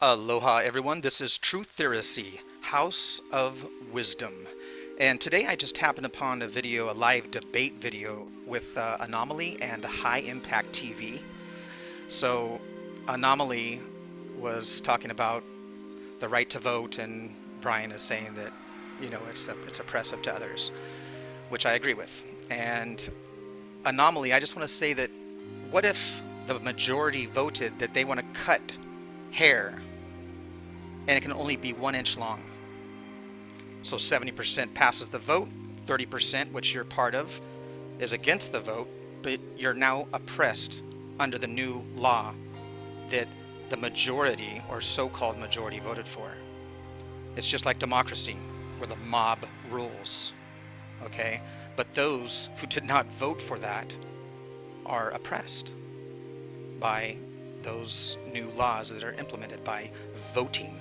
Aloha everyone, this is Truthiracy, House of Wisdom. And today I just happened upon a video, a live debate video with AnOmaly and HighImpact TV. So AnOmaly was talking about the right to vote, and Brian is saying that, it's oppressive to others, which I agree with. And AnOmaly, I just want to say that what if the majority voted that they want to cut hair and it can only be 1 inch long? So 70% passes the vote, 30%, which you're part of, is against the vote, but you're now oppressed under the new law that the majority, or so-called majority, voted for. It's just like democracy, where the mob rules, okay? But those who did not vote for that are oppressed by those new laws that are implemented by voting.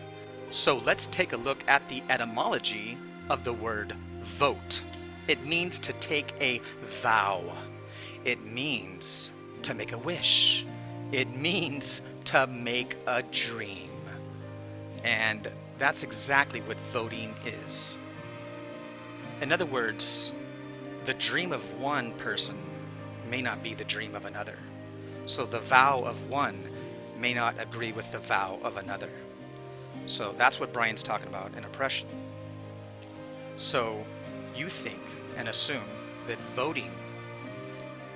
So let's take a look at the etymology of the word vote. It means to take a vow. It means to make a wish. It means to make a dream. And that's exactly what voting is. In other words, the dream of one person may not be the dream of another. So the vow of one may not agree with the vow of another. So that's what Brian's talking about in oppression. So you think and assume that voting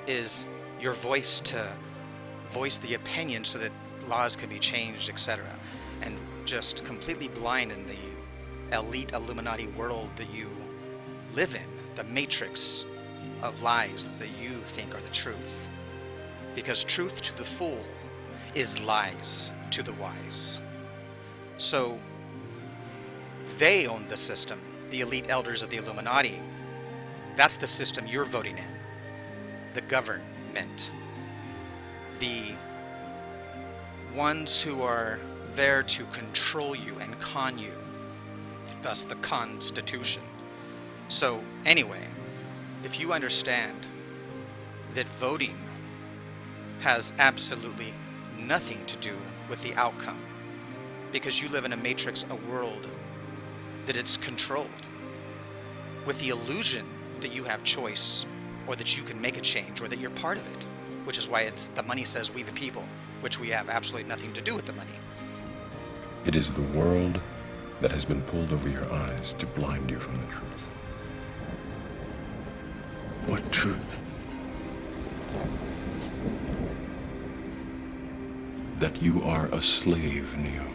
is your voice to voice the opinion so that laws can be changed, etc. And just completely blind in the elite Illuminati world that you live in, the matrix of lies that you think are the truth. Because truth to the fool is lies to the wise. So they own the system, the elite elders of the Illuminati. That's the system you're voting in. The government. The ones who are there to control you and con you. Thus the Constitution. So anyway, if you understand that voting has absolutely nothing to do with the outcome, because you live in a matrix, a world that it's controlled with the illusion that you have choice, or that you can make a change, or that you're part of it, which is why it's the money says we the people, which we have absolutely nothing to do with the money. It is the world that has been pulled over your eyes to blind you from the truth. What truth? That you are a slave, Neo.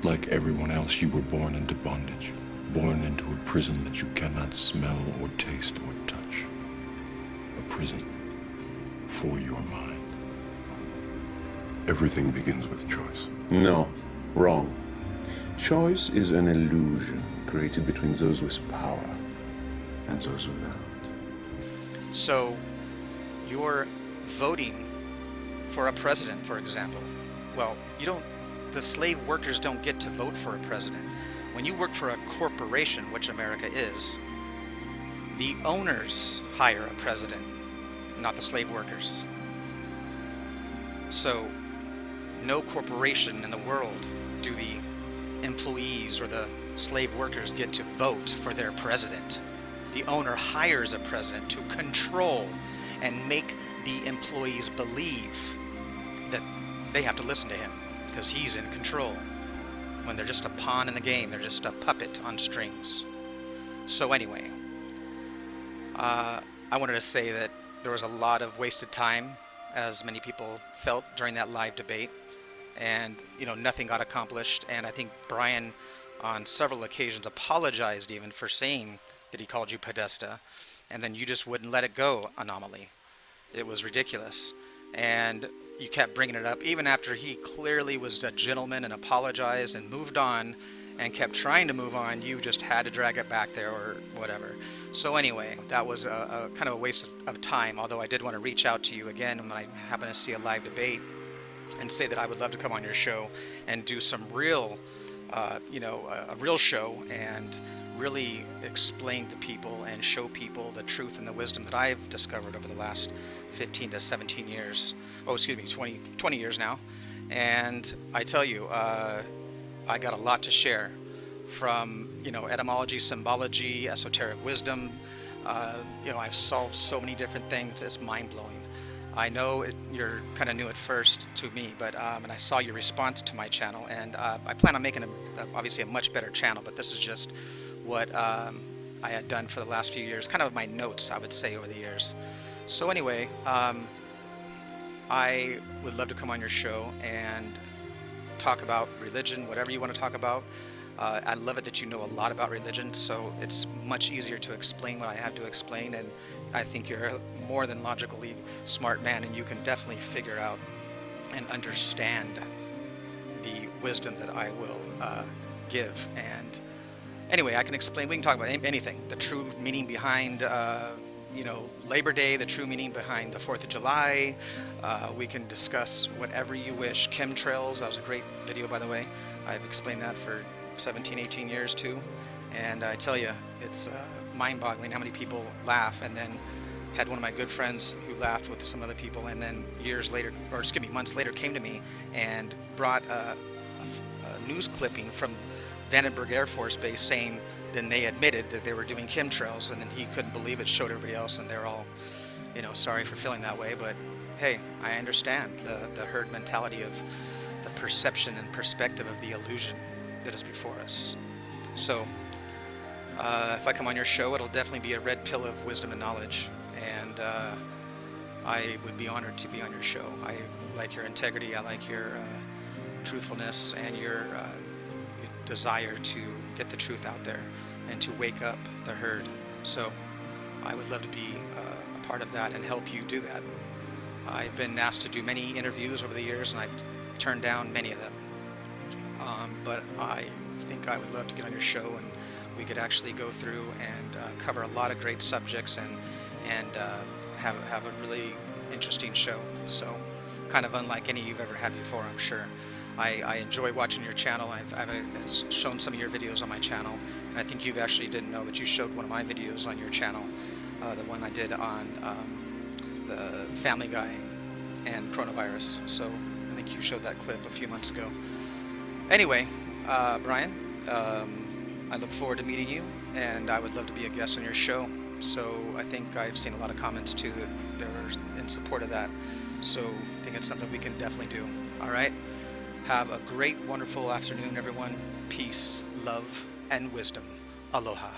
Like everyone else, you were born into bondage, born into a prison that you cannot smell or taste or touch. A prison for your mind. Everything begins with choice. No, wrong. Choice is an illusion created between those with power and those without. So you're voting for a president, for example. Well, the slave workers don't get to vote for a president. When you work for a corporation, which America is, the owners hire a president, not the slave workers. So no corporation in the world do the employees or the slave workers get to vote for their president. The owner hires a president to control and make the employees believe that they have to listen to him because he's in control. When they're just a pawn in the game, they're just a puppet on strings. So anyway, I wanted to say that there was a lot of wasted time, as many people felt during that live debate, and nothing got accomplished. And I think Brian on several occasions apologized even for saying that he called you Podesta, and then you just wouldn't let it go, AnOmaly. It was ridiculous. And you kept bringing it up even after he clearly was a gentleman and apologized and moved on and kept trying to move on. You just had to drag it back there or whatever. So anyway, that was a kind of a waste of time, although I did want to reach out to you again when I happen to see a live debate and say that I would love to come on your show and do some real, a real show and really explain to people and show people the truth and the wisdom that I've discovered over the last 15 to 17 years. 20 years now. And I tell you, I got a lot to share, from etymology, symbology, esoteric wisdom. I've solved so many different things. It's mind-blowing. I know you're kind of new at first to me, but and I saw your response to my channel, and I plan on making obviously a much better channel. But this is just what I had done for the last few years, kind of my notes, I would say, over the years. So anyway, I would love to come on your show and talk about religion, whatever you want to talk about. I love it that you know a lot about religion, so it's much easier to explain what I have to explain, and I think you're a more than logically smart man, and you can definitely figure out and understand the wisdom that I will give. And anyway, I can explain, we can talk about anything, the true meaning behind Labor Day, the true meaning behind the 4th of July. We can discuss whatever you wish. Chemtrails, that was a great video, by the way. I've explained that for 17, 18 years too. And I tell you, it's mind-boggling how many people laugh. And then had one of my good friends who laughed with some other people, and then months later came to me and brought a news clipping from Vandenberg Air Force Base saying then they admitted that they were doing chemtrails, and then he couldn't believe it, showed everybody else, and they're all, sorry for feeling that way. But hey, I understand the herd mentality of the perception and perspective of the illusion that is before us. So if I come on your show, it'll definitely be a red pill of wisdom and knowledge, and I would be honored to be on your show. I like your integrity, I like your truthfulness, and your desire to get the truth out there and to wake up the herd. So I would love to be a part of that and help you do that. I've been asked to do many interviews over the years, and I've turned down many of them. But I think I would love to get on your show, and we could actually go through and cover a lot of great subjects and have a really interesting show. So kind of unlike any you've ever had before, I'm sure. I enjoy watching your channel. I've shown some of your videos on my channel, and I think you actually didn't know, but you showed one of my videos on your channel, the one I did on the Family Guy and coronavirus. So I think you showed that clip a few months ago. Anyway, Brian, I look forward to meeting you, and I would love to be a guest on your show. So I think I've seen a lot of comments too that they're in support of that. So I think it's something we can definitely do. All right. Have a great, wonderful afternoon, everyone. Peace, love, and wisdom. Aloha.